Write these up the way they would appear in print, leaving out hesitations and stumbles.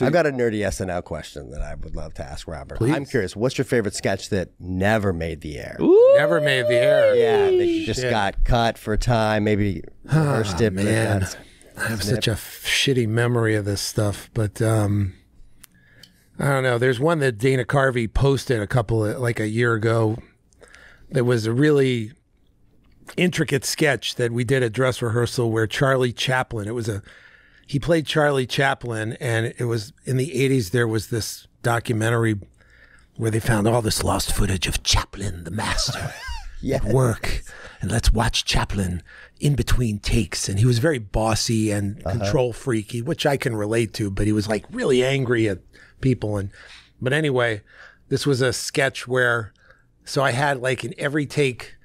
I've got a nerdy SNL question that I would love to ask Robert. Please. I'm curious, what's your favorite sketch that never made the air? Ooh. Never made the air. Yeah, they just got cut for time, maybe rehearsed it. but Man, that's- I have such a shitty memory of this stuff, but I don't know. There's one that Dana Carvey posted a year ago. There was a really intricate sketch that we did at dress rehearsal where Charlie Chaplin. He played Charlie Chaplin, and it was in the 80s. There was this documentary where they found all this lost footage of Chaplin, the master. Yes. Work, and let's watch Chaplin in between takes. And he was very bossy and control freaky, which I can relate to, but he was like really angry at people. But anyway, this was a sketch where, so I had like in every take,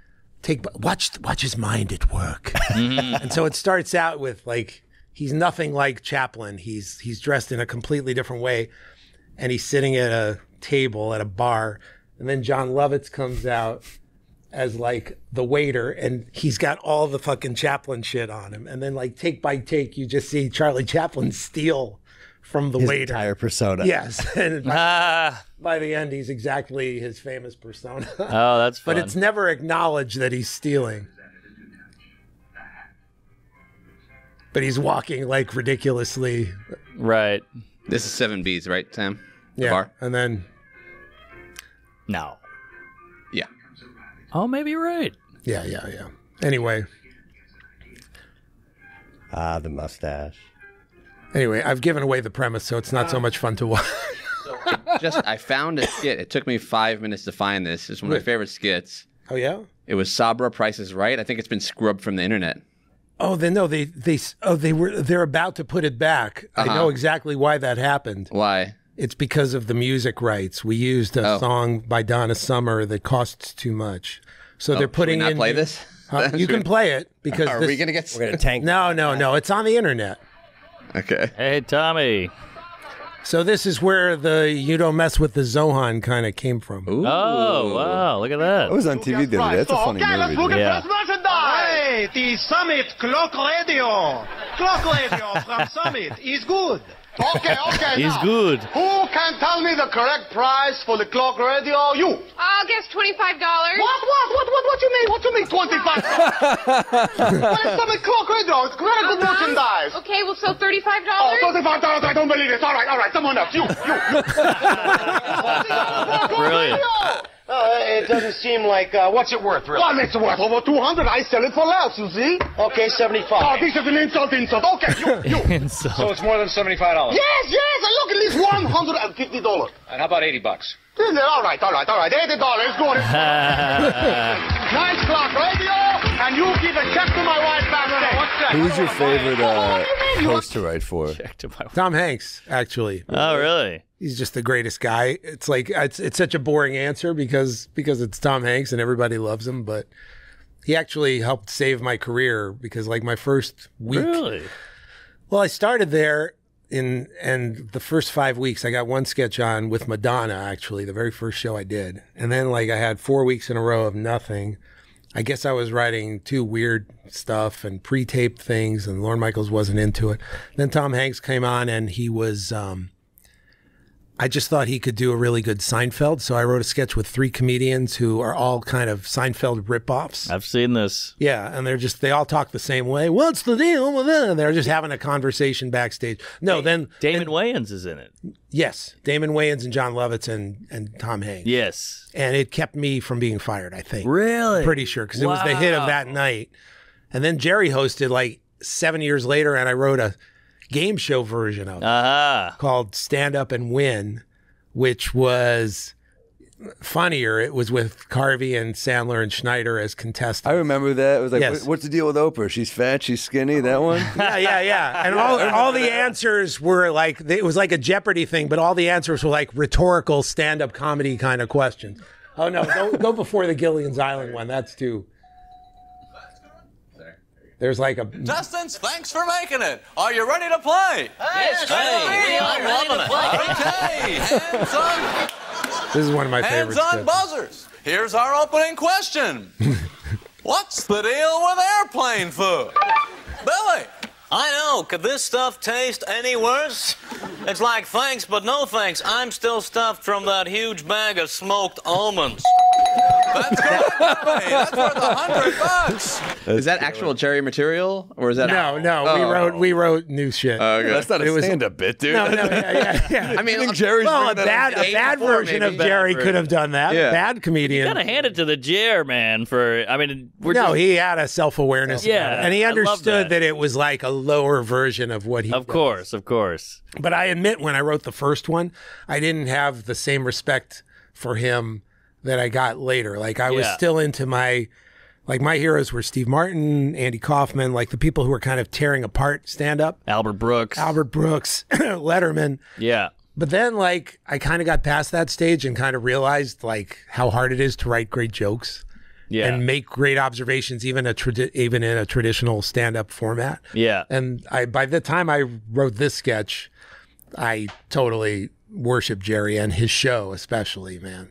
watch his mind at work. And so it starts out with like, he's nothing like Chaplin. He's dressed in a completely different way, and he's sitting at a table at a bar. And then John Lovitz comes out as like the waiter, and he's got all the fucking Chaplin shit on him. And then like take by take, you just see Charlie Chaplin steal from the His waiter. entire persona. Yes. And by the end, he's exactly his famous persona. Oh, that's fun. But it's never acknowledged that he's stealing. But he's walking like ridiculously. right. This is 7Bs, right, Sam? The Yeah. bar? And then, No. Yeah. Oh, maybe you're right. yeah. Anyway, The mustache. I've given away the premise, so it's not so much fun to watch. I found a skit. It took me 5 minutes to find this. It's one of my favorite skits. Oh, yeah? It was Sabra, Price is Right. I think it's been scrubbed from the internet. Oh, they're about to put it back. I know exactly why that happened. Why? It's because of the music rights. We used a song by Donna Summer that costs too much. So they're putting Should we not in. play this? You can play it because Are we gonna get? We're going to tank. No. It's on the internet. Okay. Hey, Tommy. So this is where the "You Don't Mess with the Zohan" kind of came from. Ooh. Oh, wow. Look at that. I was on TV the other day. That's a funny movie. Yeah. Hey, the Summit Clock Radio. Clock Radio from Summit is good. Okay. He's now, good. Who can tell me the correct price for the clock radio? You. I'll guess $25. What you mean? What you mean 25? What is Summit Clock Radio? It's very good merchandise. Okay, we'll sell $35. Oh, $35, I don't believe it. All right, someone else. You. Brilliant. It doesn't seem like, what's it worth, really? Well, it's worth over 200. I sell it for less, you see? Okay, 75. Oh, this is an insult. Okay, you. So it's more than $75. Yes, and look, at least $150. And how about $80? All right. $80. Good. Nice clock radio, and you give a check to my wife backstage. What's that? Who's your favorite host to write for? Tom Hanks, actually. Oh, really? He's just the greatest guy. It's like it's such a boring answer because it's Tom Hanks and everybody loves him, but he actually helped save my career because like my first week. Really? Well, I started there and the first 5 weeks I got one sketch on with Madonna, actually, the very first show I did. And then like I had 4 weeks in a row of nothing. I guess I was writing too weird stuff and pre-taped things, and Lorne Michaels wasn't into it. Then Tom Hanks came on, and he was, I just thought he could do a really good Seinfeld. So I wrote a sketch with 3 comedians who are all kind of Seinfeld ripoffs. I've seen this. Yeah, and they all talk the same way. What's the deal with that? And they're just having a conversation backstage. No, then Damon Wayans is in it. Yes, Damon Wayans and John Lovitz and Tom Hanks. Yes. And it kept me from being fired, I think. Really? I'm pretty sure, because it was the hit of that night. And then Jerry hosted like 7 years later, and I wrote a game show version of it called Stand Up and Win, which was funnier. It was with Carvey and Sandler and Schneider as contestants. I remember that. It was like, Yes. what's the deal with Oprah? She's fat, she's skinny, that one? Yeah. And all the answers were like, it was like a Jeopardy thing, but all the answers were like rhetorical stand-up comedy kind of questions. Oh, no, go before the Gilligan's Island one. That's too... There's like a... Contestants, thanks for making it. Are you ready to play? Yes, I'm ready to play. Okay, hands on. This is one of my favorites. Hands on buzzers. Here's our opening question. What's the deal with airplane food? Billy, I know. Could this stuff taste any worse? It's like thanks, but no thanks. I'm still stuffed from that huge bag of smoked almonds. That's correct, Jeremy. That's worth $100. Is that actual Jerry material, or is that we wrote new shit. Okay. That's not a stand-up bit, dude. No, yeah. I mean, Jerry's Well, a bringing that up. bad version of Jerry could have done that. Yeah. Bad comedian. You gotta hand it to the Jer, man. He had a self-awareness. Yeah, about it. And he I love understood that. it was like a lower version of what he Of does. course. But I admit, when I wrote the first one, I didn't have the same respect for him that I got later. Like, I was still into my heroes were Steve Martin, Andy Kaufman, like the people who were kind of tearing apart stand-up. Albert Brooks, Letterman. Yeah. But then, like, I kind of got past that stage and kind of realized, like, how hard it is to write great jokes. Yeah. And make great observations, even in a traditional stand-up format. Yeah. And by the time I wrote this sketch, I totally worship Jerry and his show, especially, man.